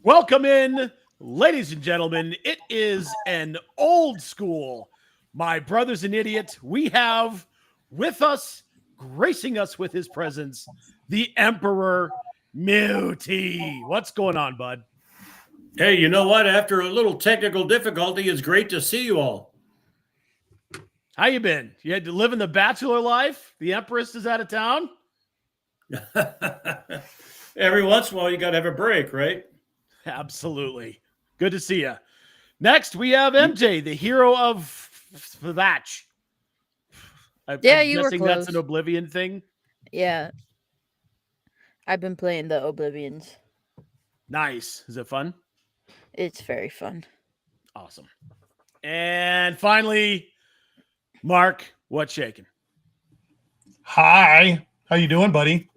Welcome in, ladies and gentlemen. It is an old school. My brothers and idiots, we have with us, gracing us with his presence, the Emperor Milty. What's going on, bud? Hey, you know what? After a little technical difficulty, it's great to see you all. How you been? You had to live in the bachelor life? The Empress is out of town? Every once in a while, you got to have a break, right? Absolutely. Good to see you. Next, we have MJ, the hero of Thatch. I'm guessing that's an Oblivion thing. Yeah. I've been playing the Oblivions. Nice. Is it fun? It's very fun. Awesome. And finally, Mark, what's shaking? Hi. How you doing, buddy?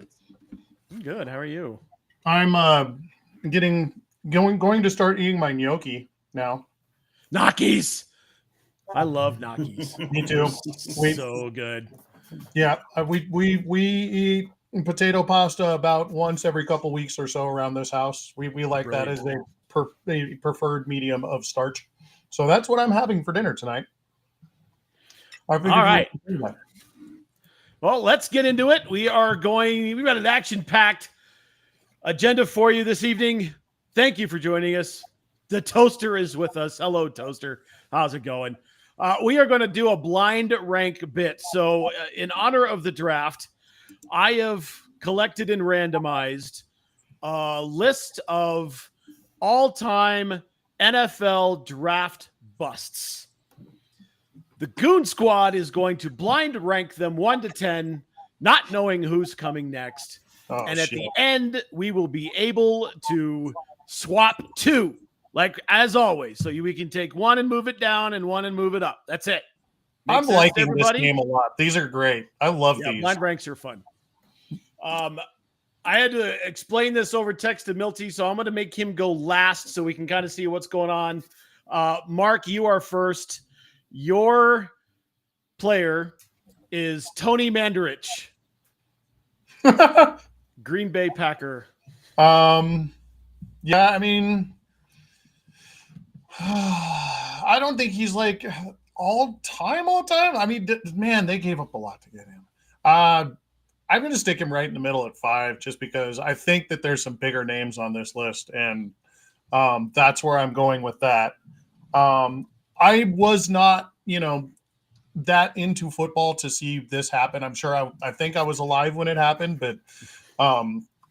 I'm good. How are you? I'm going to start eating my gnocchi now. Gnocchis. I love gnocchis. Me too. So good. Yeah, we eat potato pasta about once every couple weeks or so around this house. We like that as a preferred medium of starch. So that's what I'm having for dinner tonight. All right. Well, let's get into it. We've got an action-packed agenda for you this evening. Thank you for joining us. The Toaster is with us. Hello, Toaster. How's it going? We are going to do a blind rank bit. So in honor of the draft, I have collected and randomized a list of all-time NFL draft busts. The Goon Squad is going to blind rank them 1 to 10, not knowing who's coming next. And at the end, we will be able to swap 2, like as always. So we can take 1 and move it down and 1 and move it up. That's it. I'm liking this game a lot. These are great. I love these. Blind ranks are fun. I had to explain this over text to Milty, so I'm going to make him go last so we can kind of see what's going on. Mark, you are first. Your player is Tony Mandarich, Green Bay Packer. Yeah, I mean, I don't think he's like all time. I mean, man, they gave up a lot to get him. I'm going to stick him right in the middle at 5 just because I think that there's some bigger names on this list, and that's where I'm going with that. I was not, that into football to see this happen. I'm sure I think I was alive when it happened, but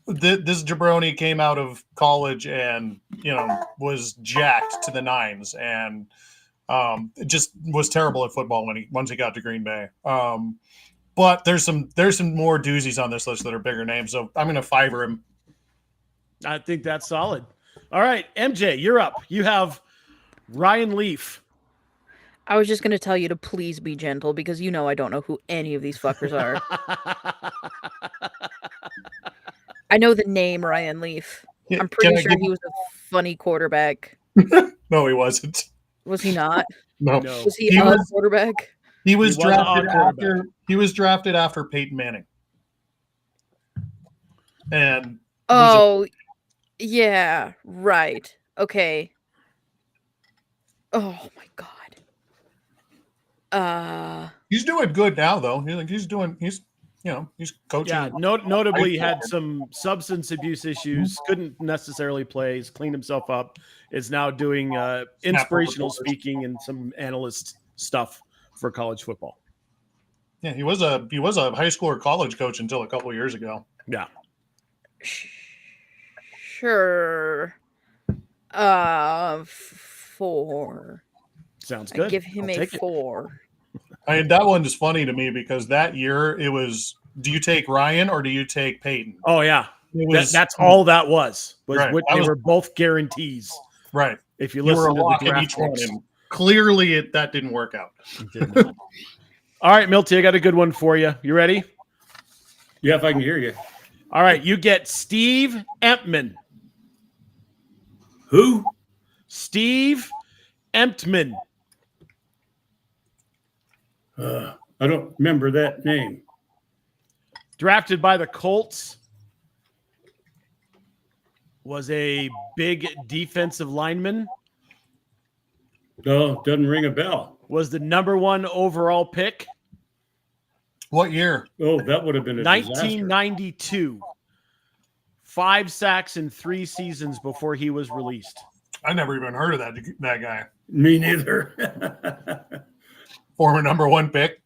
this jabroni came out of college and, was jacked to the nines and just was terrible at football once he got to Green Bay. But there's some more doozies on this list that are bigger names, so I'm going to 5-er him. I think that's solid. All right, MJ, you're up. You have Ryan Leaf. I was just going to tell you to please be gentle because I don't know who any of these fuckers are. I know the name Ryan Leaf. I'm pretty sure he was a funny quarterback. No, he wasn't. Was he not? No. Was he a quarterback? He was drafted after Peyton Manning. And yeah, right. Okay. Oh my God. He's doing good now, though. He's coaching. Yeah, notably had some substance abuse issues. Couldn't necessarily play. He's cleaned himself up. Is now doing inspirational speaking and some analyst stuff for college football. Yeah, he was a high school or college coach until a couple of years ago. Yeah. Sure. 4. Sounds good. I give him a 4. I mean, that one is funny to me because that year it was, do you take Ryan or do you take Peyton? Oh, yeah. That's all that was. They were both guarantees. Right. If you listen to the draft one, clearly that didn't work out. All right, Milty, I got a good one for you. You ready? Yeah, if I can hear you. All right, you get Steve Emptman. Who? Steve Emptman. I don't remember that name. Drafted by the Colts. Was a big defensive lineman. No, doesn't ring a bell. Was the number 1 overall pick. What year? Oh, that would have been a 1992. disaster. 5 sacks in 3 seasons before he was released. I never even heard of that guy. Me neither. Former number 1 pick.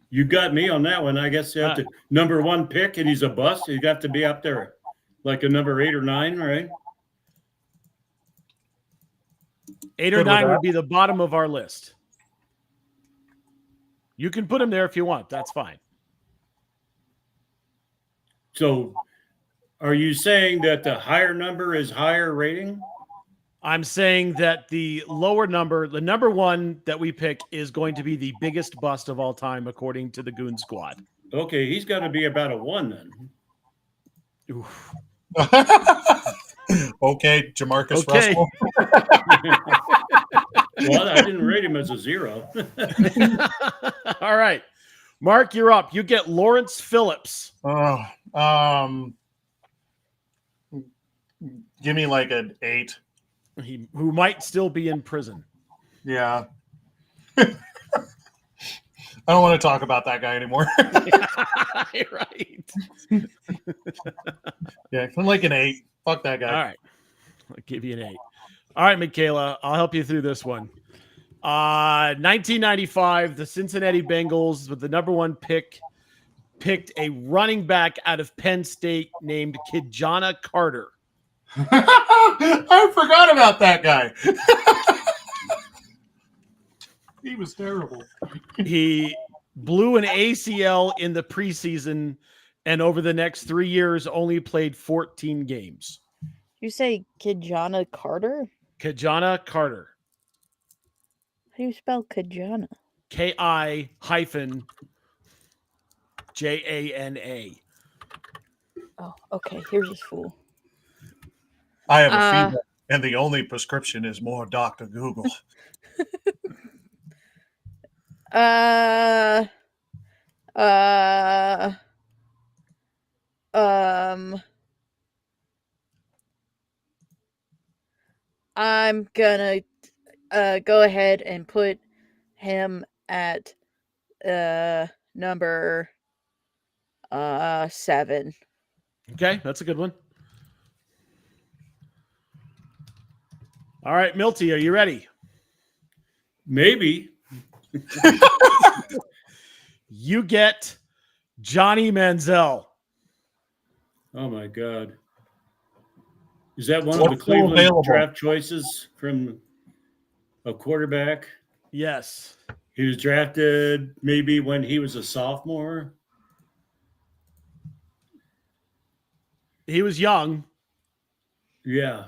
You got me on that one. I guess you have to number 1 pick, and he's a bust. You got to be up there like a number 8 or 9, right? 8 or 9 would be the bottom of our list. You can put him there if you want. That's fine. So are you saying that the higher number is higher rating? I'm saying that the lower number, the number 1 that we pick, is going to be the biggest bust of all time, according to the Goon Squad. Okay, he's got to be about a 1 then. Oof. Okay, Jamarcus Russell. Well, I didn't rate him as a 0. All right. Mark, you're up. You get Lawrence Phillips. Give me like an 8. Who might still be in prison. Yeah. I don't want to talk about that guy anymore. Right. Yeah, I'm like an 8. Fuck that guy. All right. I'll give you an 8. All right, Michaela, I'll help you through this one. 1995, the Cincinnati Bengals, with the number 1 pick, picked a running back out of Penn State named Kijana Carter. I forgot about that guy. He was terrible. He blew an ACL in the preseason, and over the next 3 years only played 14 games. You say Kijana Carter? Kijana Carter. How do you spell Kijana? KI-JANA. Oh, okay. Here's this fool. I have a fever, and the only prescription is more Dr. Google. I'm gonna go ahead and put him at number 7. Okay, that's a good one. All right, Milty, are you ready? Maybe. You get Johnny Manziel. Oh, my God. Is that one of the Cleveland draft choices from a quarterback? Yes. He was drafted maybe when he was a sophomore. He was young. Yeah.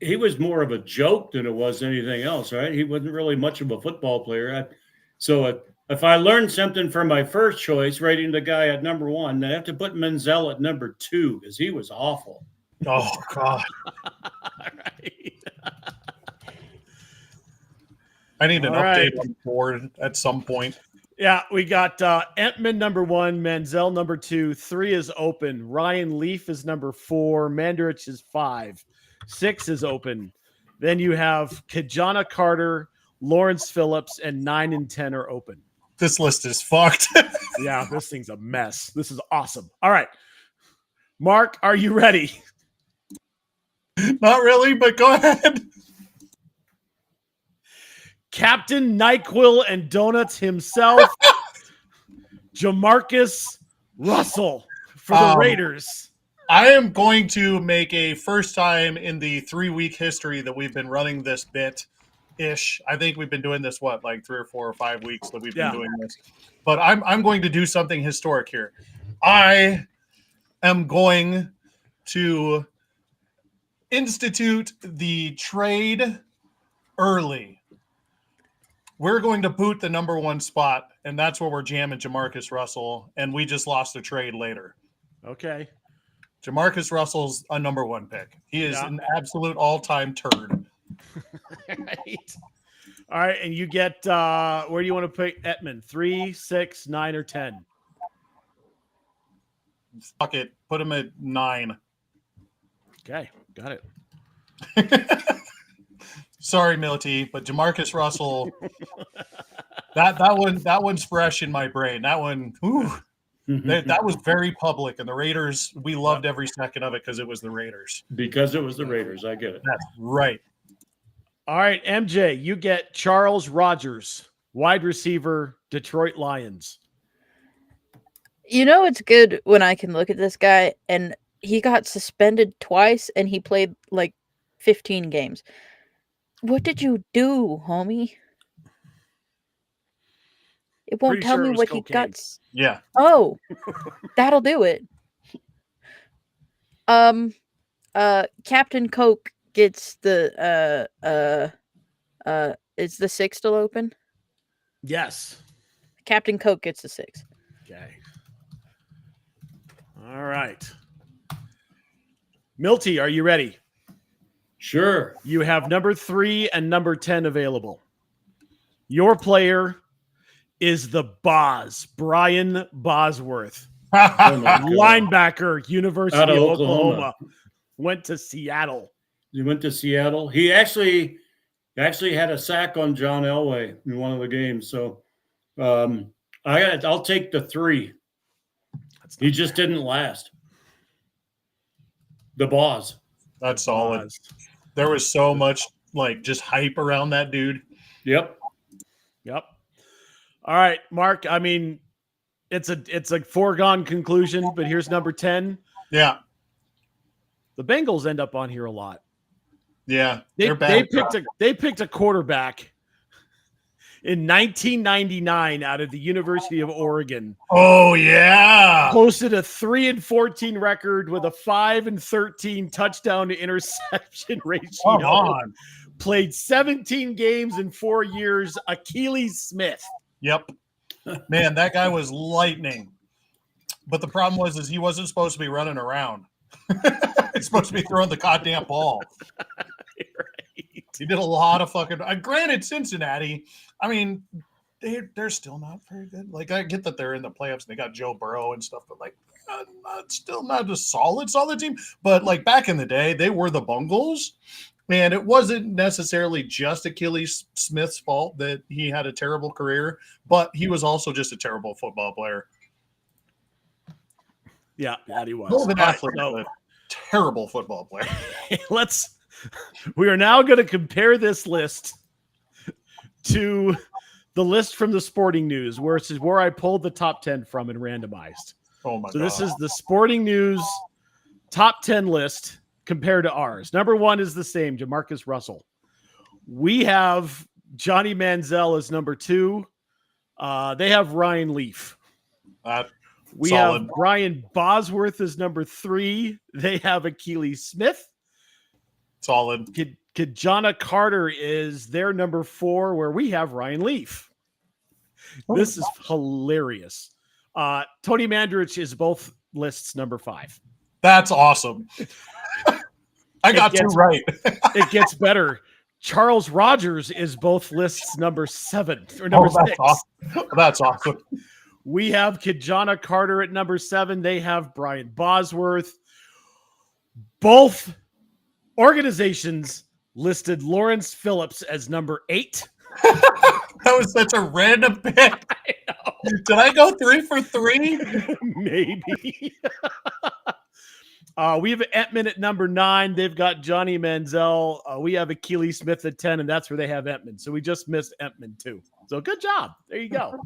He was more of a joke than it was anything else, right? He wasn't really much of a football player. So if I learned something from my first choice, rating the guy at number 1, I have to put Manziel at number 2 because he was awful. Oh, God. Right. I need an update on the board at some point. Yeah, we got Entman number 1, Manziel number 2. 3 is open. Ryan Leaf is number 4. Mandarich is 5. 6 is open. Then you have Kijana Carter, Lawrence Phillips, and 9 and 10 are open. This list is fucked. Yeah, this thing's a mess. This is awesome. All right. Mark, are you ready? Not really, but go ahead. Captain NyQuil and Donuts himself, Jamarcus Russell for the Raiders. I am going to make a first time in the 3-week history that we've been running this bit-ish. I think we've been doing this, like 3 or 4 or 5 weeks that we've been doing this. But I'm going to do something historic here. I am going to institute the trade early. We're going to boot the number 1 spot, and that's where we're jamming Jamarcus Russell, and we just lost a trade later. Okay. Jamarcus Russell's a number 1 pick. He is an absolute all-time turd. Right. All right, and you get where do you want to pick Entman? 3, 6, 9, or 10? fuck it. Put him at 9. Okay, got it. Sorry, Milty, but Jamarcus Russell, that one's fresh in my brain. That one, that was very public, and the Raiders, we loved every second of it because it was the Raiders. Because it was the Raiders, I get it. That's right. All right, MJ, you get Charles Rogers, wide receiver, Detroit Lions. You know, it's good when I can look at this guy, and he got suspended twice, and he played like 15 games. What did you do, homie? It won't tell me what he got. Yeah. Oh, that'll do it. Captain Coke gets the is the 6 still open? Yes. Captain Coke gets the 6. Okay. All right. Milty, are you ready? Sure. You have number 3 and number 10 available. Your player is the Boz, Brian Bosworth, linebacker, University of Oklahoma. Went to Seattle. He went to Seattle. He actually had a sack on John Elway in one of the games. So I'll take the 3. He just didn't last. The Boz. That's solid. There was so much just hype around that dude. Yep. All right, Mark. I mean, it's a foregone conclusion, but here's number 10. Yeah. The Bengals end up on here a lot. Yeah. They picked a quarterback in 1999 out of the University of Oregon. Oh yeah. Posted a 3-14 record with a 5-13 touchdown to interception ratio. Come on. Played 17 games in 4 years. Achilles Smith. Yep. Man, that guy was lightning. But the problem was he wasn't supposed to be running around. He's supposed to be throwing the goddamn ball. Right. He did a lot of fucking. Granted, Cincinnati, I mean, they're still not very good. Like, I get that they're in the playoffs and they got Joe Burrow and stuff, but still not a solid team. But back in the day, they were the Bungles. And it wasn't necessarily just Achilles Smith's fault that he had a terrible career, but he was also just a terrible football player. Yeah, that he was. More of an athlete, but terrible football player. We are now going to compare this list to the list from the Sporting News, where I pulled the top 10 from and randomized. Oh my God. So this is the Sporting News top 10 list compared to ours. Number 1 is the same, Jamarcus Russell. We have Johnny Manziel as number 2. They have Ryan Leaf. We solid. have Brian Bosworth as number 3. They have Achilles Smith. Solid. Kajana Carter is their number 4, where we have Ryan Leaf. This is hilarious. Tony Mandrich is both lists number 5. That's awesome. I got 2 right. It gets better. Charles Rogers is both lists number 7 or number 6. Awesome. That's awesome. We have Kajana Carter at number 7. They have Brian Bosworth. Both organizations listed Lawrence Phillips as number 8. That was such a random pick. I know. Did I go 3 for 3? Maybe. We have Entman at number 9. They've got Johnny Manziel. We have Achilles Smith at 10, and that's where they have Entman. So we just missed Entman too. So good job. There you go.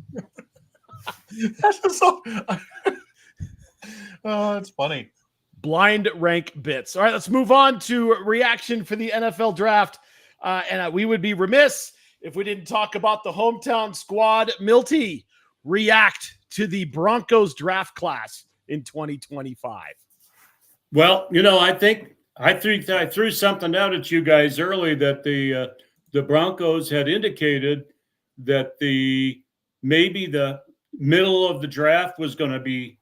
Oh, it's funny. Blind rank bits. All right, let's move on to reaction for the NFL draft. And we would be remiss if we didn't talk about the hometown squad. Milty, react to the Broncos draft class in 2025. Well, I think I threw something out at you guys early that the Broncos had indicated that maybe the middle of the draft was going to be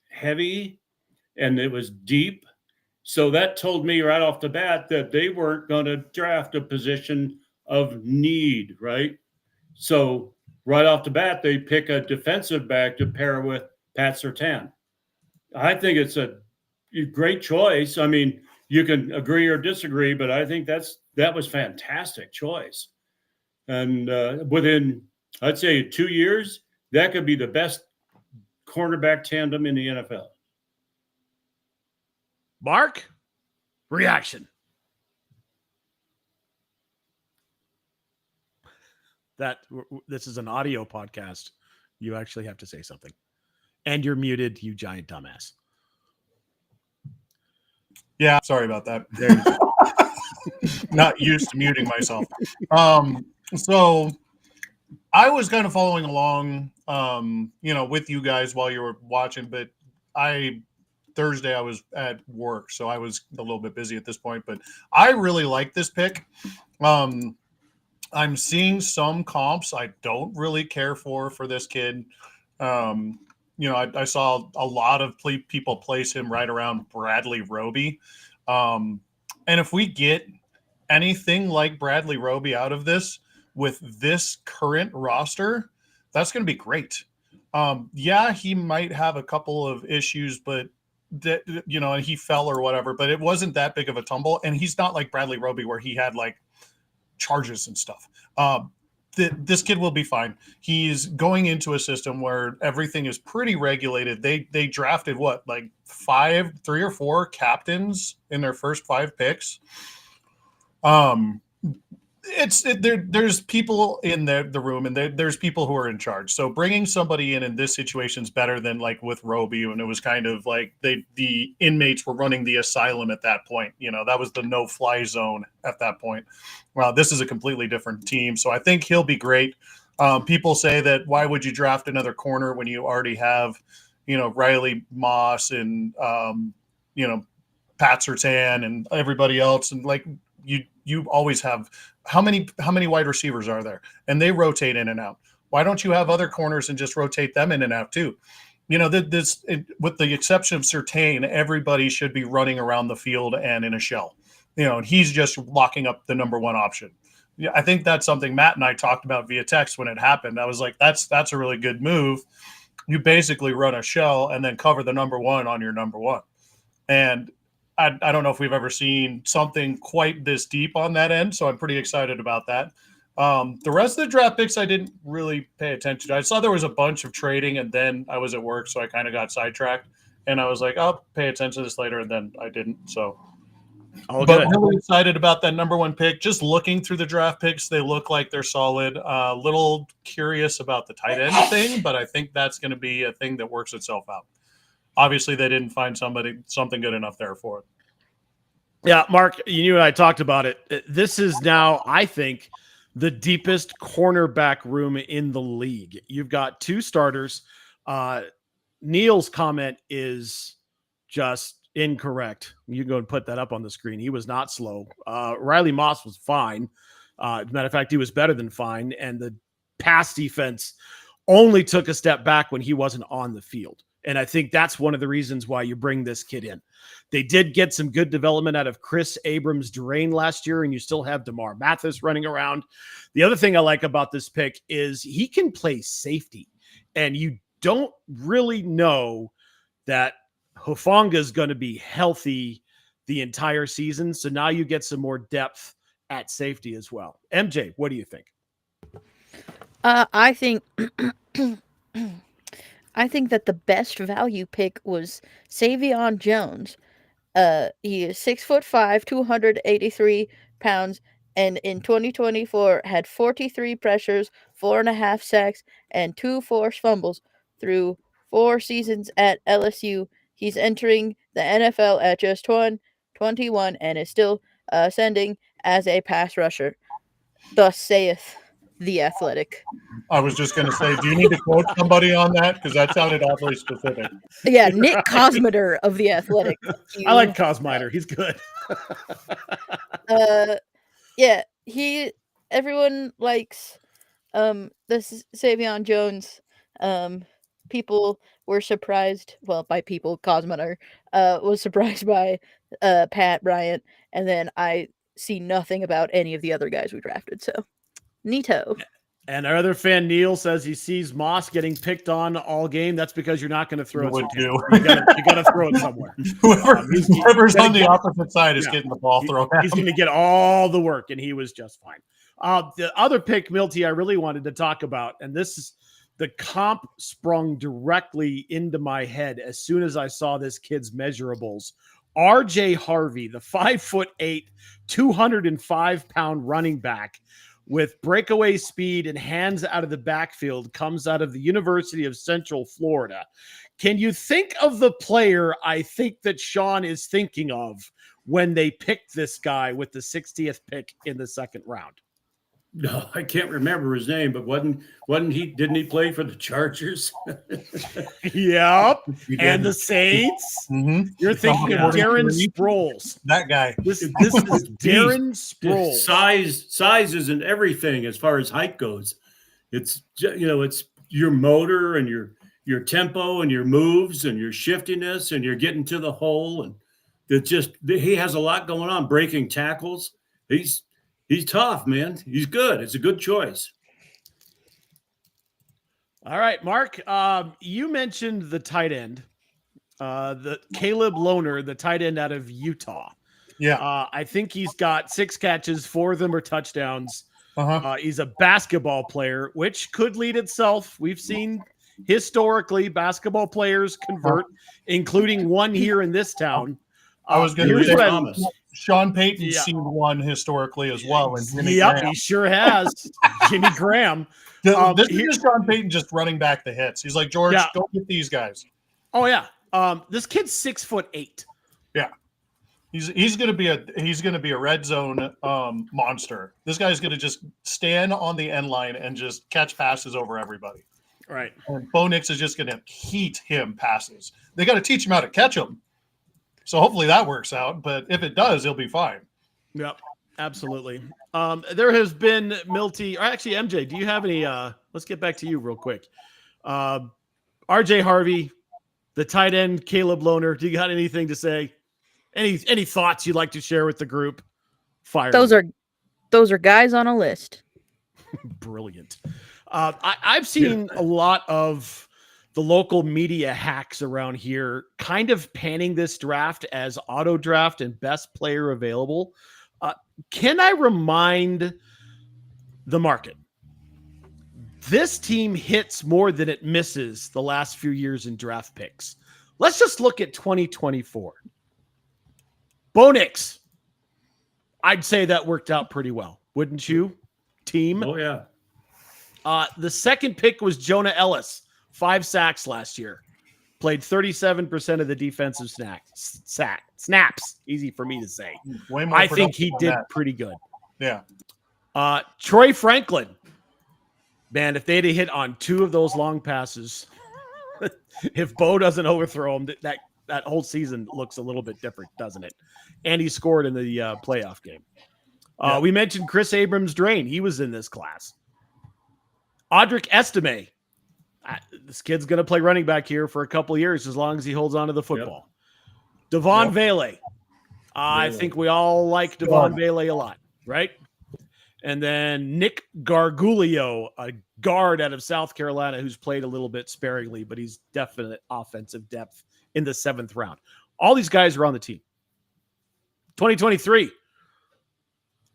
heavy and it was deep. So that told me right off the bat that they weren't going to draft a position of need, right? So right off the bat, they pick a defensive back to pair with Pat Surtain. I think it's a great choice. I mean, you can agree or disagree, but I think that was fantastic choice. And within, I'd say 2 years, that could be the best cornerback tandem in the NFL. Mark, reaction. This is an audio podcast. You actually have to say something. And you're muted, you giant dumbass. Yeah, sorry about that. There you go. Not used to muting myself. So I was kind of following along, with you guys while you were watching, but Thursday I was at work, so I was a little bit busy at this point, but I really like this pick. I'm seeing some comps I don't really care for this kid. I saw a lot of people place him right around Bradley Roby. And if we get anything like Bradley Roby out of this with this current roster, that's going to be great. Yeah, he might have a couple of issues, but and he fell or whatever, but it wasn't that big of a tumble. And he's not like Bradley Roby where he had like charges and stuff. This kid will be fine. He's going into a system where everything is pretty regulated. They drafted like 3 or 4 captains in their first 5 picks. There's people in the room, and there's people who are in charge. So bringing somebody in this situation is better than like with Roby, when it was kind of like the inmates were running the asylum at that point. That was the no-fly zone at that point. Well, this is a completely different team, so I think he'll be great. People say that why would you draft another corner when you already have, Riley Moss and Pat Surtain and everybody else, and like you always have. How many wide receivers are there? And they rotate in and out. Why don't you have other corners and just rotate them in and out too? With the exception of Surtain, everybody should be running around the field and in a shell. And he's just locking up the number one option. Yeah, I think that's something Matt and I talked about via text when it happened. I was like, that's a really good move. You basically run a shell and then cover the number one on your number one. And I don't know if we've ever seen something quite this deep on that end, so I'm pretty excited about that. The rest of the draft picks I didn't really pay attention to. I saw there was a bunch of trading, and then I was at work, so I kind of got sidetracked. And I was like, I'll pay attention to this later, and then I didn't. So, but really excited about that number one pick. Just looking through the draft picks, they look like they're solid. Little curious about the tight end thing, but I think that's going to be a thing that works itself out. Obviously, they didn't find something good enough there for it. Yeah, Mark, you and I talked about it. This is now, I think, the deepest cornerback room in the league. You've got 2 starters. Neil's comment is just incorrect. You can go and put that up on the screen. He was not slow. Riley Moss was fine. As a matter of fact, he was better than fine. And the pass defense only took a step back when he wasn't on the field. And I think that's one of the reasons why you bring this kid in. They did get some good development out of Chris Abrams-Drain last year, and you still have DeMar Mathis running around. The other thing I like about this pick is he can play safety, and you don't really know that Hufanga is going to be healthy the entire season. So now you get some more depth at safety as well. MJ, what do you think? I think that the best value pick was Savion Jones. He is 6'5", 283 pounds, and in 2024 had 43 pressures, 4.5 sacks, and 2 forced fumbles through 4 seasons at LSU. He's entering the NFL at just 21 and is still ascending as a pass rusher. Thus saith The Athletic. I was just going to say, do you need to quote somebody on that? Because that sounded awfully specific. Yeah, Nick Kosmider of The Athletic. I like Kosmider. He's good. Yeah, everyone likes this Savion Jones. People were surprised, well, by people, Kosmider was surprised by Pat Bryant, and then I see nothing about any of the other guys we drafted, so neato. And our other fan, Neil, says he sees Moss getting picked on all game. That's because you're not going to throw it. You got to throw it somewhere. Whoever's on the opposite side is getting the ball thrown at him. He's going to get all the work, and he was just fine. The other pick, Milty, I really wanted to talk about, and this is the comp sprung directly into my head as soon as I saw this kid's measurables. RJ Harvey, the 5'8", 205-pound running back with breakaway speed and hands out of the backfield, comes out of the University of Central Florida. Can you think of the player I think that Sean is thinking of when they picked this guy with the 60th pick in the second round? No, I can't remember his name, but wasn't he? Didn't he play for the Chargers? Yep, and the Saints. Mm-hmm. You're thinking of Darren Sproles. That guy. This is Darren Sproles. Size isn't everything as far as height goes. It's it's your motor and your tempo and your moves and your shiftiness and you're getting to the hole, and he has a lot going on. Breaking tackles. He's tough, man. He's good. It's a good choice. All right, Mark, you mentioned the tight end, the Caleb Lohner, the tight end out of Utah. Yeah. I think he's got 6 catches, 4 of them are touchdowns. Uh-huh. He's a basketball player, which could lead itself. We've seen historically basketball players convert, including one here in this town. I was going to say Sean Payton's seen one historically as well. And he sure has. Jimmy Graham. This is Sean Payton just running back the hits. He's like, George, go get these guys. Oh yeah. This kid's 6'8". Yeah. He's gonna be a red zone monster. This guy's gonna just stand on the end line and just catch passes over everybody. Right. And Bo Nix is just gonna heat him passes. They got to teach him how to catch them. So hopefully that works out. But if it does, he'll be fine. Yep, absolutely. There has been Milty, or actually MJ, do you have any? Let's get back to you real quick. RJ Harvey, the tight end, Caleb Lohner. Do you got anything to say? Any thoughts you'd like to share with the group? Fire. Those are guys on a list. Brilliant. I've seen a lot of the local media hacks around here kind of panning this draft as auto draft and best player available. Can I remind the market? This team hits more than it misses the last few years in draft picks. Let's just look at 2024. Bo Nix. I'd say that worked out pretty well. Wouldn't you, team? Oh, yeah. The second pick was Jonah Ellis. 5 sacks last year. Played 37% of the defensive snaps. Easy for me to say. Way more I think he did pretty good. Yeah. Troy Franklin. Man, if they'd have hit on 2 of those long passes, if Bo doesn't overthrow him, that whole season looks a little bit different, doesn't it? And he scored in the playoff game. We mentioned Chris Abrams-Drain. He was in this class. Audric Estime. This kid's going to play running back here for a couple of years as long as he holds on to the football. Yep. Devon Vele. I think we all like Devon Vele a lot, right? And then Nick Gargulio, a guard out of South Carolina who's played a little bit sparingly, but he's definite offensive depth in the 7th round. All these guys are on the team. 2023,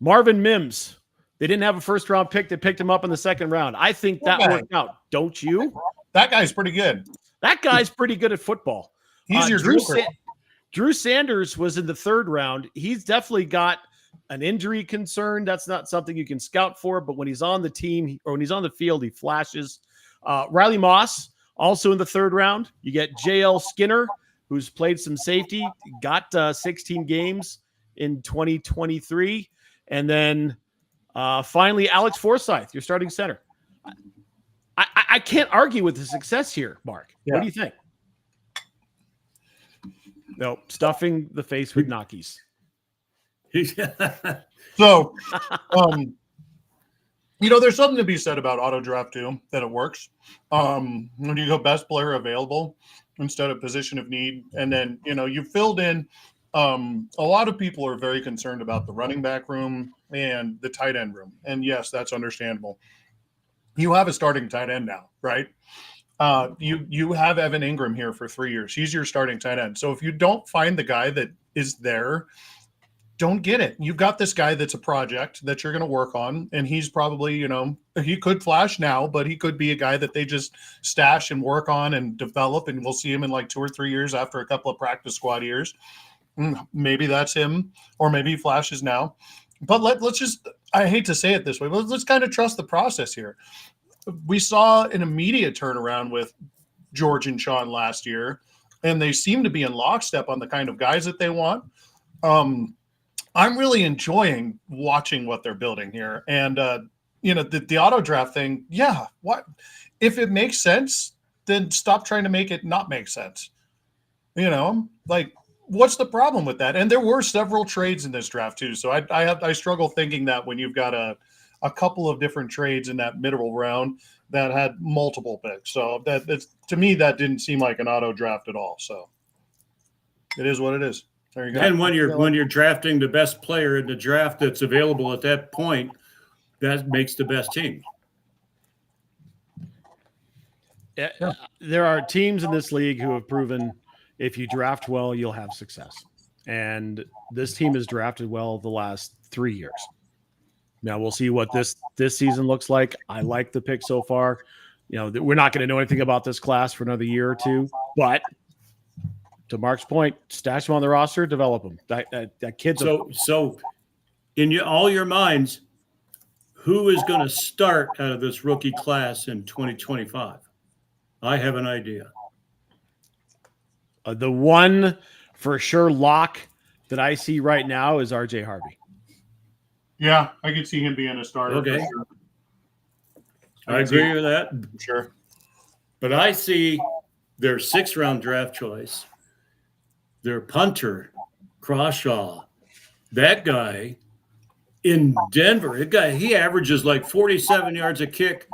Marvin Mims. They didn't have a first-round pick. They picked him up in the 2nd round. I think that worked out. Don't you? That guy's pretty good. That guy's pretty good at football. He's your Drew Sanders was in the 3rd round. He's definitely got an injury concern. That's not something you can scout for, but when he's on the team or when he's on the field, he flashes. Riley Moss, also in the 3rd round. You get J.L. Skinner, who's played some safety, got 16 games in 2023. And then finally, Alex Forsyth, your starting center. I can't argue with the success here, Mark. Yeah. What do you think? No, stuffing the face with Knockies. So, there's something to be said about auto draft too, that it works. When you go best player available instead of position of need, and then you filled in. A lot of people are very concerned about the running back room and the tight end room, and yes, that's understandable. you have a starting tight end now, right? You have Evan Ingram here for 3 years. He's your starting tight end. So if you don't find the guy that is there, don't get it. You've got this guy that's a project that you're going to work on, and he's probably, he could flash now, but he could be a guy that they just stash and work on and develop, and we'll see him in like 2 or 3 years after a couple of practice squad years. Maybe that's him, or maybe he flashes now. But let's just, I hate to say it this way, but let's kind of trust the process here. We saw an immediate turnaround with George and Sean last year, and they seem to be in lockstep on the kind of guys that they want. I'm really enjoying watching what they're building here. And, the auto draft thing, yeah, what if it makes sense, then stop trying to make it not make sense. What's the problem with that? And there were several trades in this draft too. So I struggle thinking that when you've got a couple of different trades in that middle round that had multiple picks. So to me, that didn't seem like an auto draft at all. So it is what it is. There you go. And when you're drafting the best player in the draft that's available at that point, that makes the best team. Yeah. There are teams in this league who have proven if you draft well, you'll have success. And this team has drafted well the last 3 years. Now we'll see what this season looks like. I like the pick so far. We're not going to know anything about this class for another year or two, but to Mark's point, stash them on the roster, develop them. That kid's so in all your minds, who is going to start out of this rookie class in 2025? I have an idea. The one for sure lock that I see right now is RJ Harvey. Yeah, I could see him being a starter. Okay. Sure. I agree with that. Sure. But I see their 6th-round draft choice, their punter, Crawshaw, that guy in Denver, he averages like 47 yards a kick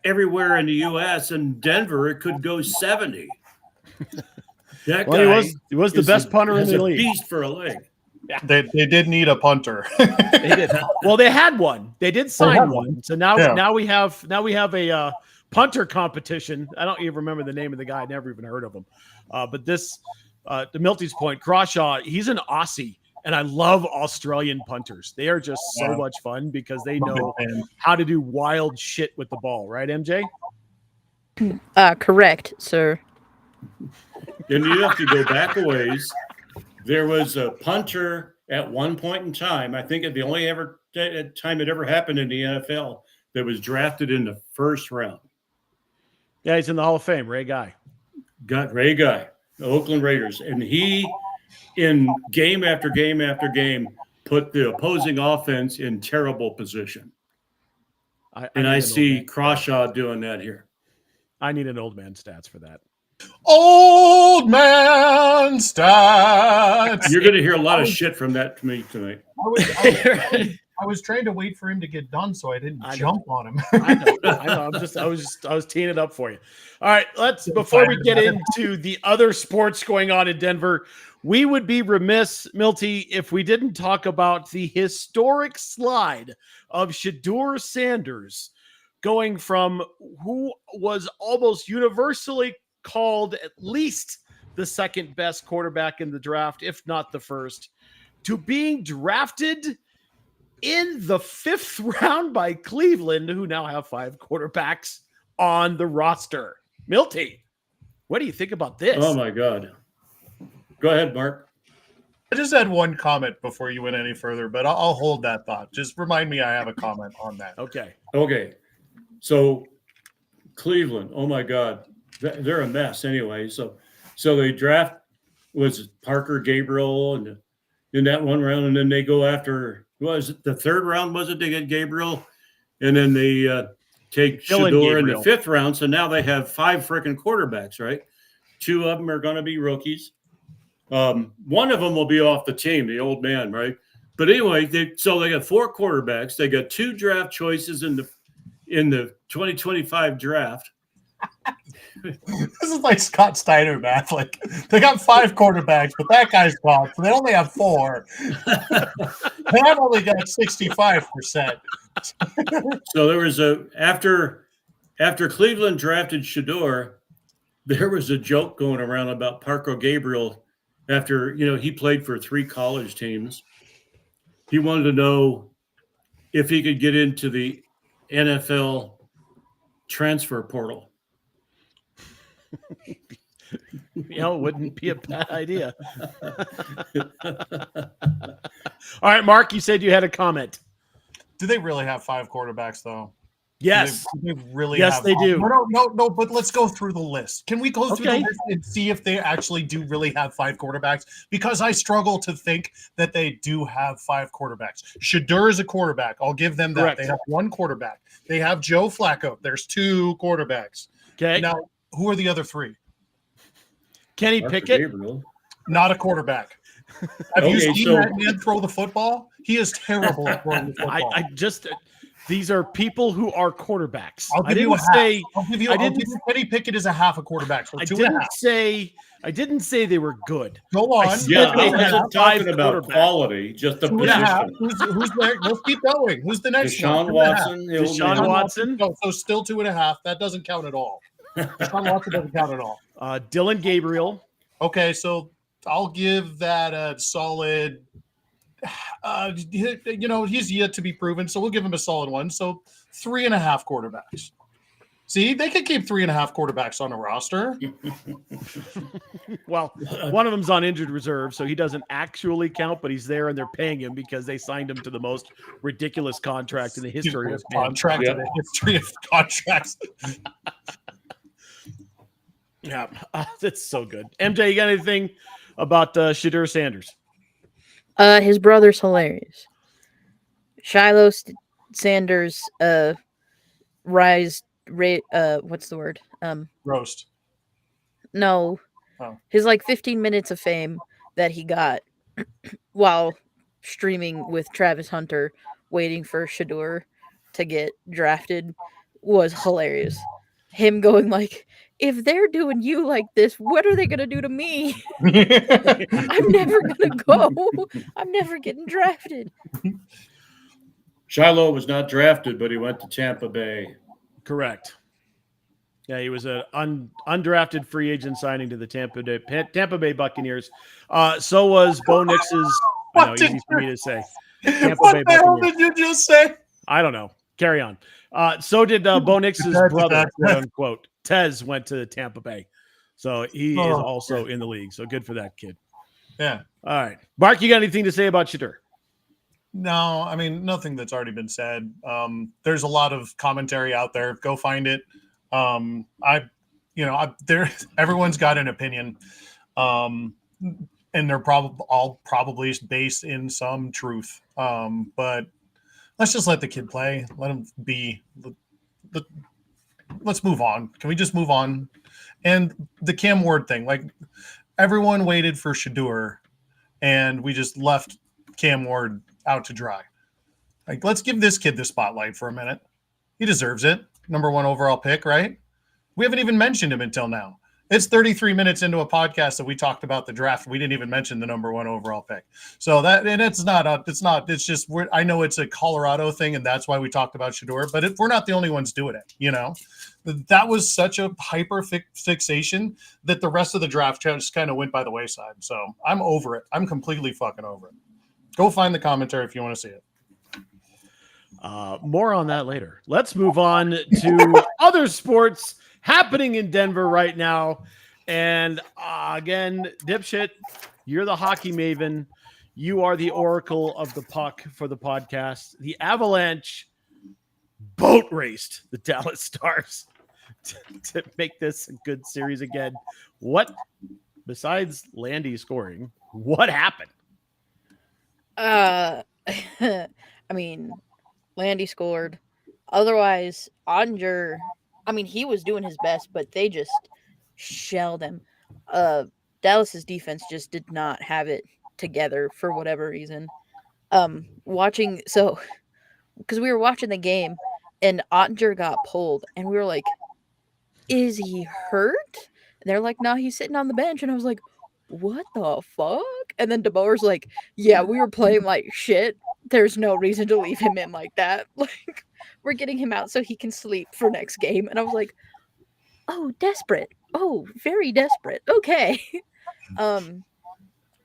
everywhere in the U.S. In Denver, it could go 70. That guy he was the best punter in the league. Beast for a leg. Yeah. They did need a punter. They did. Well, they had one. They did sign one. So now we have a punter competition. I don't even remember the name of the guy. I never even heard of him. But this, to Milty's point, Crawshaw, he's an Aussie, and I love Australian punters. They are just so much fun because they know how to do wild shit with the ball, right, MJ? Correct, sir. And you have to go back a ways. There was a punter at one point in time. I think the only time it ever happened in the NFL that was drafted in the 1st round. Yeah, he's in the Hall of Fame. Ray Guy. Ray Guy, the Oakland Raiders. And he, in game after game after game, put the opposing offense in terrible position. I see Crawshaw doing that here. I need an old man stats for that. Old man stats. You're going to hear a lot of shit from that to me tonight. I was trying to wait for him to get done so I didn't jump on him. I know. I was teeing it up for you. All right, before we get into the other sports going on in Denver, we would be remiss, Milty, if we didn't talk about the historic slide of Shedeur Sanders going from who was almost universally called at least the 2nd best quarterback in the draft, if not the 1st, to being drafted in the 5th round by Cleveland, who now have 5 quarterbacks on the roster. Milty, what do you think about this? Oh my God. Go ahead, Mark. I just had one comment before you went any further, but I'll hold that thought. Just remind me I have a comment on that. Okay. So Cleveland, oh my God. They're a mess anyway. So they draft was Parker Gabriel and in that one round, and then they go after was it the 3rd round? Was it they get Gabriel, and then they take Shedeur in the 5th round. So now they have 5 freaking quarterbacks, right? 2 of them are going to be rookies. One of them will be off the team, the old man, right? But anyway, they got 4 quarterbacks. They got 2 draft choices in the 2025 draft. This is like Scott Steiner math. Like they got 5 quarterbacks, but that guy's gone. So they only have 4. And I've only got 65%. So there was after Cleveland drafted Shador, there was a joke going around about Parker Gabriel after, he played for 3 college teams. He wanted to know if he could get into the NFL transfer portal. It wouldn't be a bad idea. All right, Mark, you said you had a comment. Do they really have 5 quarterbacks, though? Yes. Do they really yes, have they do. No, but let's go through the list. Can we go through the list and see if they actually do really have 5 quarterbacks? Because I struggle to think that they do have 5 quarterbacks. Shador is a quarterback. I'll give them that. Correct. They have 1 quarterback. They have Joe Flacco. There's 2 quarterbacks. Okay. Now, who are the other 3? Kenny Parker Pickett. Gabriel. Not a quarterback. Have you seen that man throw the football? He is terrible at throwing the football. These are people who are quarterbacks. I'll give you a half. I'll give you Kenny Pickett is a half a quarterback. So I didn't say they were good. Go on. I wasn't talking about quality, just the position. Who's there? Let's keep going. Who's the next Deshaun Watson. Deshaun Watson. So still 2.5. That doesn't count at all. Deshaun Watson doesn't count at all. Dylan Gabriel. Okay, so I'll give that a solid. He's yet to be proven, so we'll give him a solid 1. So 3.5 quarterbacks. See, they could keep 3.5 quarterbacks on a roster. Well, one of them's on injured reserve, so he doesn't actually count, but he's there and they're paying him because they signed him to the most ridiculous contract in the history of the history of contracts. Yeah, that's so good. MJ, you got anything about Shador Sanders? His brother's hilarious. Shiloh Sanders, what's the word? Roast. No. Oh. His 15 minutes of fame that he got while streaming with Travis Hunter, waiting for Shador to get drafted, was hilarious. Him going if they're doing you like this, what are they going to do to me? I'm never going to go. I'm never getting drafted. Shiloh was not drafted, but he went to Tampa Bay. Correct. Yeah, he was an undrafted free agent signing to the Tampa Bay Buccaneers. So was Bo Nix's. I know, easy for me to say. What the hell did you just say? I don't know. Carry on. So did Bo Nix's brother, quote unquote. Tez went to Tampa Bay. So he is also in the league. So good for that kid. Yeah. All right. Mark, you got anything to say about Shador? No, I mean, nothing that's already been said. There's a lot of commentary out there. Go find it. Everyone's got an opinion. And they're probably based in some truth. But let's just let the kid play. Let him be. Let's move on. Can we just move on? And the Cam Ward thing, everyone waited for Shador, and we just left Cam Ward out to dry. Let's give this kid the spotlight for a minute. He deserves it. Number 1 overall pick, right? We haven't even mentioned him until now. It's 33 minutes into a podcast that we talked about the draft. We didn't even mention the number 1 overall pick. So it's just, I know it's a Colorado thing, and that's why we talked about Shador, but we're not the only ones doing it. That was such a hyper fixation that the rest of the draft just kind of went by the wayside. So I'm over it. I'm completely fucking over it. Go find the commentary if you want to see it. More on that later. Let's move on to other sports happening in Denver right now. And again, dipshit, you're the hockey maven. You are the oracle of the puck for the podcast. The Avalanche boat raced the Dallas Stars to make this a good series again. What, besides Landy scoring, what happened? I mean, Landy scored. Otherwise, Ottinger, he was doing his best, but they just shelled him. Dallas's defense just did not have it together for whatever reason. Because we were watching the game, and Ottinger got pulled, and we were like, is he hurt? And they're like, no, he's sitting on the bench. And I was like, what the fuck? And then DeBoer's like, yeah, we were playing like shit. there's no reason to leave him in like that. Like, we're getting him out so he can sleep for next game. And I was like, oh, desperate. Oh, very desperate. Okay. I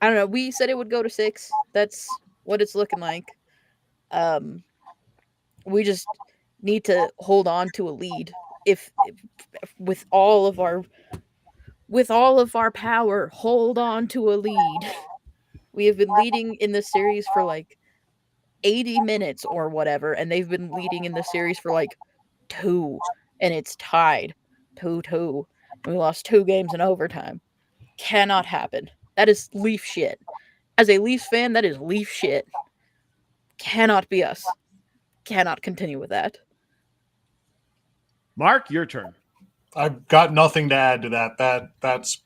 don't know. We said it would go to 6. That's what it's looking like. We just need to hold on to a lead. If with all of our power, hold on to a lead. We have been leading in this series for like 80 minutes or whatever, and they've been leading in the series for like 2, and it's tied 2-2. We lost 2 games in overtime. Cannot happen. That is Leaf shit. As a Leafs fan, that is Leaf shit. Cannot be us. Cannot continue with that. Mark, your turn. I've got nothing to add to that. That's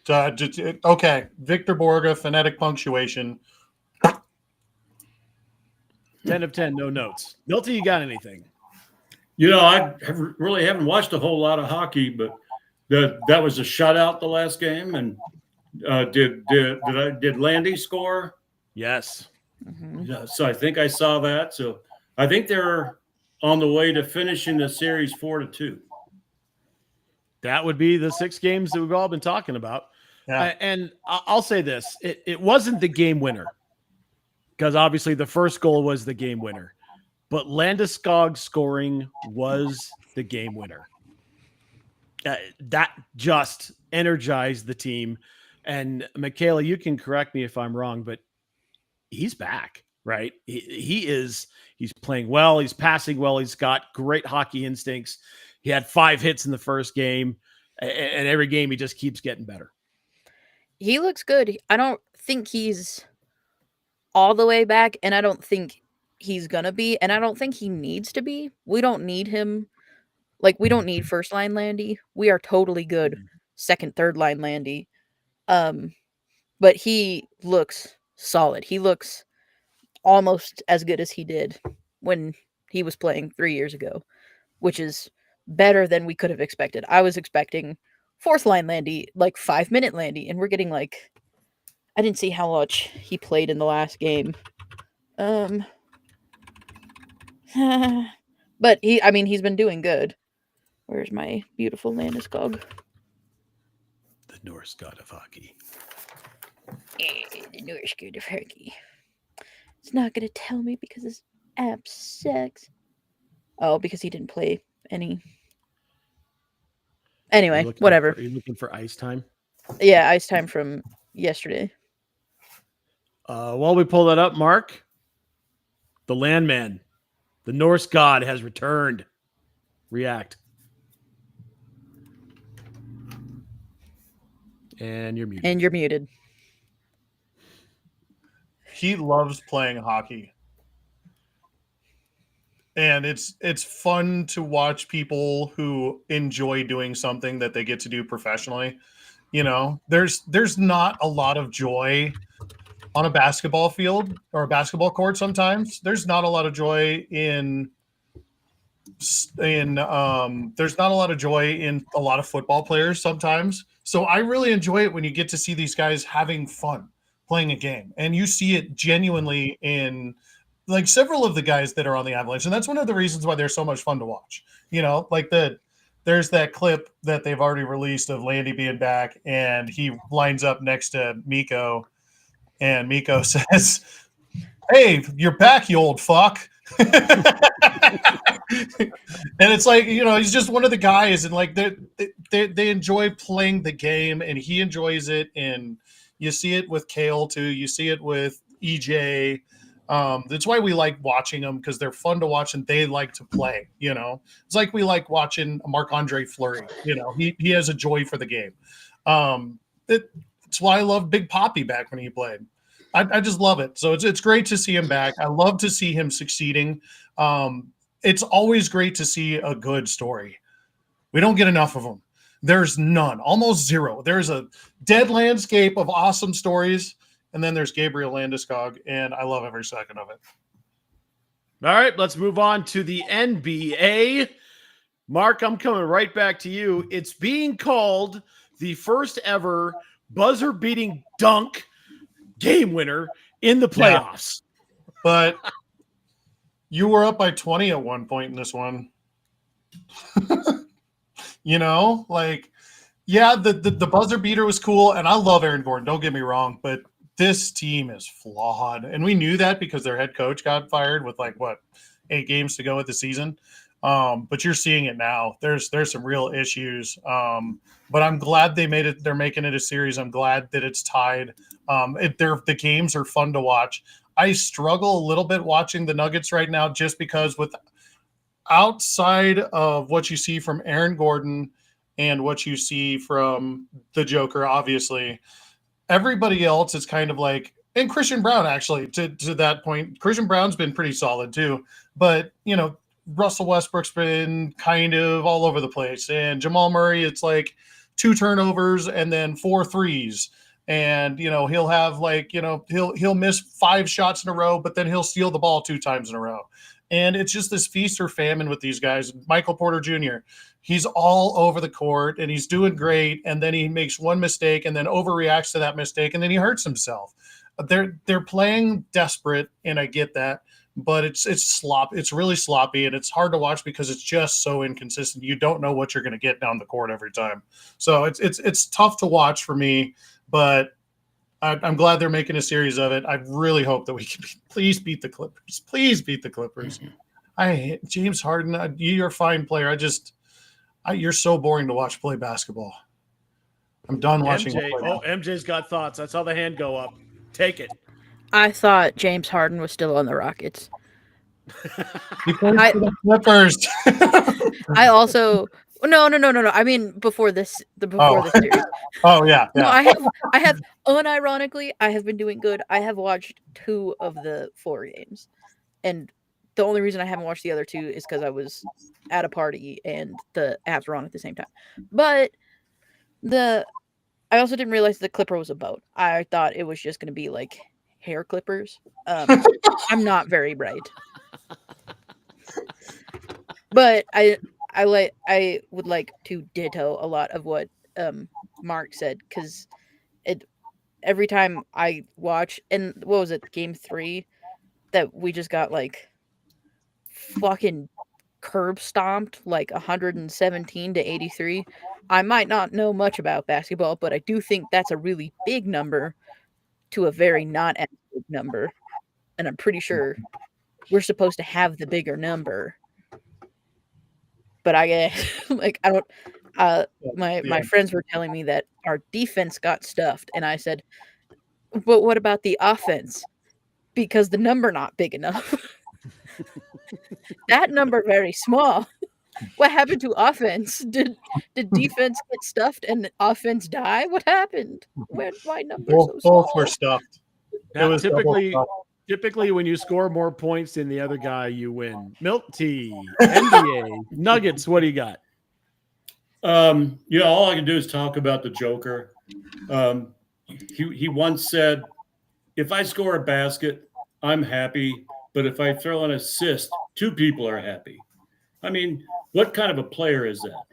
okay. Victor Borga, phonetic punctuation. 10 of 10, no notes. Milty, you got anything? I really haven't watched a whole lot of hockey, but that was a shutout the last game. And did Landy score? Yes. Mm-hmm. Yeah, so I think I saw that. So I think they're on the way to finishing the series 4-2. That would be the 6 games that we've all been talking about. Yeah. And I'll say this. It wasn't the game winner, because obviously the first goal was the game winner. But Landeskog scoring was the game winner. That just energized the team. And Michaela, you can correct me if I'm wrong, but he's back, right? He's playing well. He's passing well. He's got great hockey instincts. He had 5 hits in the first game, and every game he just keeps getting better. He looks good. I don't think he's all the way back, and I don't think he's gonna be, and I don't think he needs to be. We don't need him. Like, we don't need first line Landy. We are totally good second, third line Landy. But he looks solid. He looks almost as good as he did when he was playing 3 years ago, which is better than we could have expected. I was expecting fourth line Landy, like 5-minute Landy, and we're getting like, I didn't see how much he played in the last game. But he's been doing good. Where's my beautiful Landeskog? The Norse god of hockey. The Norse god of hockey. It's not going to tell me because his app sucks. Oh, because he didn't play any. Anyway, whatever. Are you looking for ice time? Yeah, ice time from yesterday. While we pull that up, Mark, the landman, the Norse god has returned. React. And you're muted. He loves playing hockey. And it's fun to watch people who enjoy doing something that they get to do professionally. There's not a lot of joy on a basketball field or a basketball court sometimes. There's not a lot of joy in there's not a lot of joy in a lot of football players sometimes. So I really enjoy it when you get to see these guys having fun playing a game, and you see it genuinely in like several of the guys that are on the Avalanche. And that's one of the reasons why they're so much fun to watch. There's that clip that they've already released of Landy being back, and he lines up next to Mikko, and Mikko says, "Hey, you're back, you old fuck." And it's like, he's just one of the guys, and like they enjoy playing the game, and he enjoys it. And you see it with Kale too. You see it with EJ. That's why we like watching them, because they're fun to watch and they like to play. It's like we like watching Marc-Andre Fleury. He has a joy for the game. It's why I love Big Poppy back when he played. I just love it. So it's great to see him back. I love to see him succeeding. It's always great to see a good story. We don't get enough of them. There's none, almost zero. There's a dead landscape of awesome stories, and then there's Gabriel Landeskog, and I love every second of it. All right, let's move on to the NBA. Mark, I'm coming right back to you. It's being called the first ever buzzer-beating dunk game winner in the playoffs. But You were up by 20 at one point in this one. You know, like, yeah, the buzzer beater was cool, and I love Aaron Gordon. Don't get me wrong, but this team is flawed, and we knew that because their head coach got fired with 8 games to go with the season. But you're seeing it now. There's some real issues. But I'm glad they made it. They're making it a series. I'm glad that it's tied. The games are fun to watch. I struggle a little bit watching the Nuggets right now, just because with outside of what you see from Aaron Gordon and what you see from the Joker, obviously, everybody else is kind of like, and Christian Brown, actually, to that point, Christian Brown's been pretty solid too. But, Russell Westbrook's been kind of all over the place. And Jamal Murray, it's like 2 turnovers and then 4 threes. And, he'll have he'll miss 5 shots in a row, but then he'll steal the ball 2 times in a row. And it's just this feast or famine with these guys. Michael Porter Jr., he's all over the court and he's doing great. And then he makes one mistake and then overreacts to that mistake. And then he hurts himself. They're playing desperate, and I get that. But it's really sloppy, and it's hard to watch because it's just so inconsistent. You don't know what you're going to get down the court every time. So it's tough to watch for me, but I'm glad they're making a series of it. I really hope that we can please beat the Clippers. Please beat the Clippers. I hate James Harden. You're a fine player. You're so boring to watch play basketball. I'm done watching. MJ's got thoughts. I saw the hand go up. Take it. I thought James Harden was still on the Rockets. The Clippers. I also no. I mean before this series. Oh yeah. No, I have unironically, I have been doing good. I have watched 2 of the 4 games, and the only reason I haven't watched the other 2 is because I was at a party and the apps were on at the same time. But I also didn't realize the Clipper was a boat. I thought it was just going to be like hair clippers. I'm not very bright, but I would like to ditto a lot of what Mark said, because every time I watch, and what was it, game 3 that we just got fucking curb stomped 117 to 83. I might not know much about basketball, but I do think that's a really big number to a very not as big number, and I'm pretty sure we're supposed to have the bigger number. But I don't. My friends were telling me that our defense got stuffed, and I said, "But what about the offense? Because the number not big enough. That number very small. What happened to offense? Did defense get stuffed and offense die? What happened? Why numbers so small? Both were stuffed. Now, typically, when you score more points than the other guy, you win. Milk tea, NBA, Nuggets. What do you got? All I can do is talk about the Joker. He once said, "If I score a basket, I'm happy. But if I throw an assist, 2 people are happy." I mean, what kind of a player is that?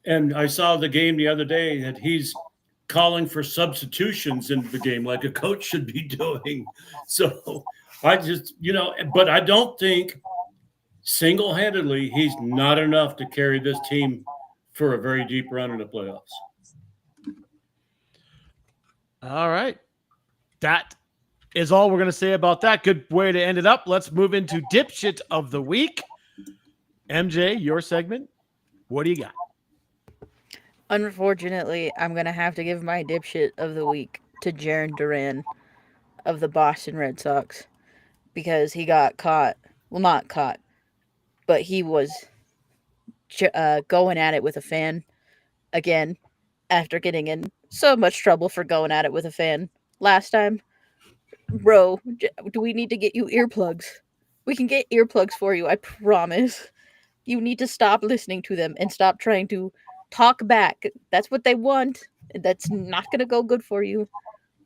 And I saw the game the other day that he's calling for substitutions in the game like a coach should be doing. So I just, but I don't think single-handedly he's not enough to carry this team for a very deep run in the playoffs. All right. That is all we're going to say about that. Good way to end it up. Let's move into Dipshit of the Week. MJ, your segment. What do you got? Unfortunately, I'm going to have to give my dipshit of the week to Jarren Duran of the Boston Red Sox, because he got caught. Well, not caught, but he was going at it with a fan again after getting in so much trouble for going at it with a fan last time. Bro, do we need to get you earplugs? We can get earplugs for you, I promise. You need to stop listening to them and stop trying to talk back. That's what they want. That's not going to go good for you.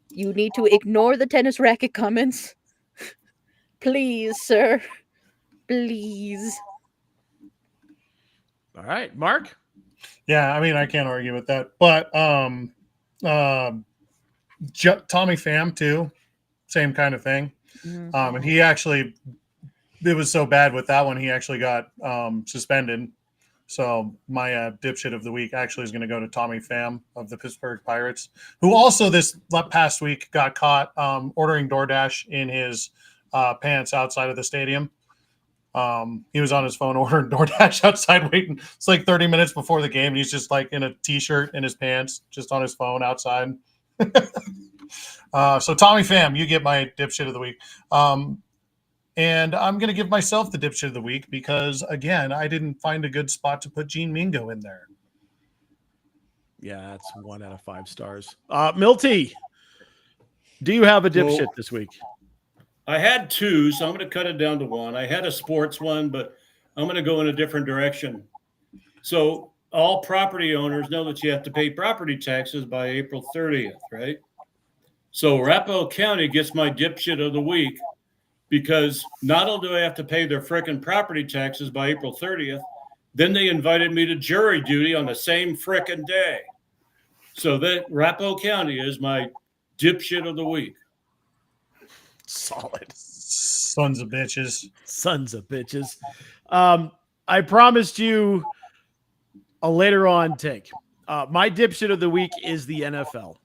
You need to ignore the tennis racket comments. Please, sir. Please. All right, Mark? Yeah, I mean, I can't argue with that. But Tommy Pham, too. Same kind of thing. And he actually it was so bad with that one, he actually got suspended. So my dipshit of the week actually is going to go to Tommy Pham of the Pittsburgh Pirates, who also this past week got caught ordering DoorDash in his pants outside of the stadium. He was on his phone ordering DoorDash outside waiting. It's like 30 minutes before the game. And he's just like in a t-shirt in his pants, just on his phone outside. So Tommy Pham, you get my dipshit of the week. And I'm going to give myself the dipshit of the week because, again, I didn't find a good spot to put Gene Mingo in there. Yeah, that's 1 out of 5 stars. Milty, do you have a dipshit this week? I had 2, so I'm going to cut it down to 1. I had a sports one, but I'm going to go in a different direction. So all property owners know that you have to pay property taxes by April 30th, right? So Arapahoe County gets my dipshit of the week because not only do I have to pay their frickin' property taxes by April 30th, then they invited me to jury duty on the same frickin' day. So that Arapahoe County is my dipshit of the week. Solid. Sons of bitches. Sons of bitches. I promised you a later on take. My dipshit of the week is the NFL.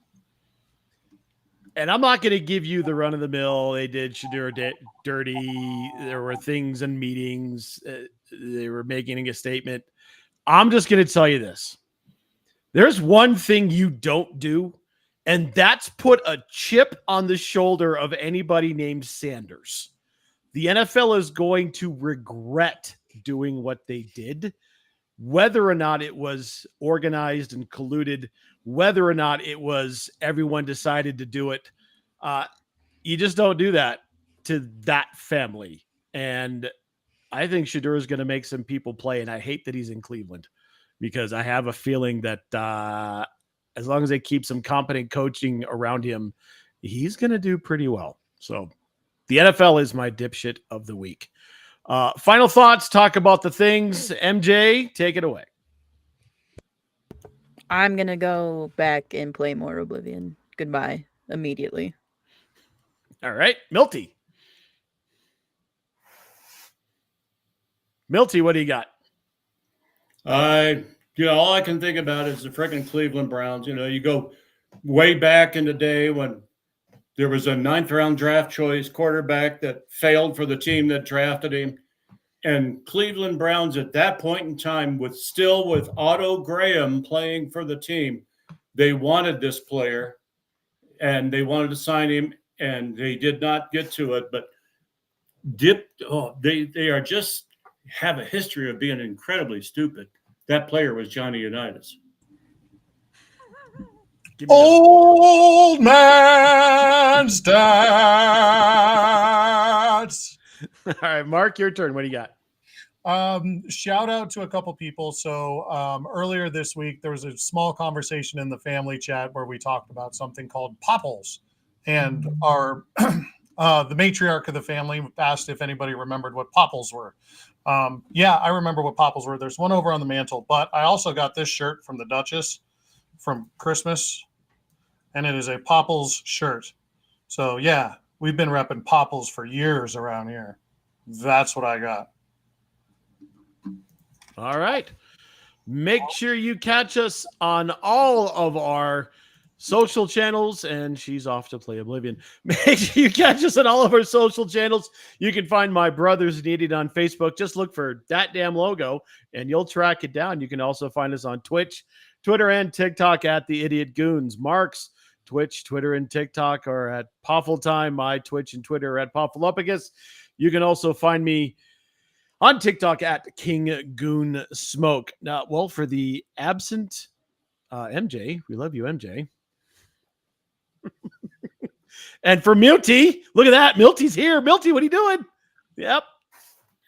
And I'm not going to give you the run of the mill. They did Shedeur dirty. There were things in meetings. They were making a statement. I'm just going to tell you this. There's one thing you don't do, and that's put a chip on the shoulder of anybody named Sanders. The NFL is going to regret doing what they did, whether or not it was organized and colluded, whether or not it was everyone decided to do it. You just don't do that to that family. And I think Shedeur is going to make some people play, and I hate that he's in Cleveland because I have a feeling that as long as they keep some competent coaching around him, he's going to do pretty well. So the NFL is my dipshit of the week. Final thoughts, talk about the things. MJ, take it away. I'm going to go back and play more Oblivion. Goodbye immediately. All right. Milty. Milty, what do you got? All I can think about is the freaking Cleveland Browns. You go way back in the day when there was a 9th round draft choice quarterback that failed for the team that drafted him. And Cleveland Browns at that point in time, with Otto Graham playing for the team, they wanted this player and they wanted to sign him, and they did not get to it. But they are just have a history of being incredibly stupid. That player was Johnny Unitas. Old man stats. All right, Mark, your turn. What do you got? Shout out to a couple people. So earlier this week, there was a small conversation in the family chat where we talked about something called popples. And our the matriarch of the family asked if anybody remembered what popples were. Yeah, I remember what popples were. There's one over on the mantle, but I also got this shirt from the Duchess from Christmas, and it is a popples shirt. So yeah, we've been repping popples for years around here. That's what I got. All right. Make sure you catch us on all of our social channels, and she's off to play Oblivion. Make sure you catch us on all of our social channels. You can find My Brothers in Idiot on Facebook. Just look for that damn logo, and you'll track it down. You can also find us on Twitch, Twitter, and TikTok at The Idiot Goons. Mark's Twitch, Twitter, and TikTok are at Poffle Time. My Twitch and Twitter are at Poffleopicus. You can also find me on TikTok at King Goon Smoke. Now, well, for the absent MJ, we love you, MJ. And for Milty, look at that. Milty's here. Milty, what are you doing? Yep.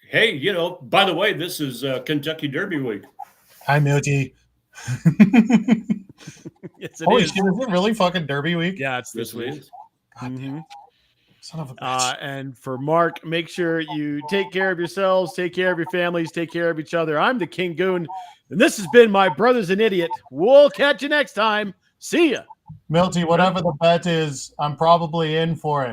Hey, by the way, this is Kentucky Derby week. Hi, Milty. Yes, it Holy is. shit, is it really fucking Derby week? Yeah, it's this week. God damn it. Son of a bitch. And for Mark, make sure you take care of yourselves, take care of your families, take care of each other. I'm the King Goon, and this has been My Brothers in Idiot. We'll catch you next time. See ya. Milty, whatever the bet is, I'm probably in for it.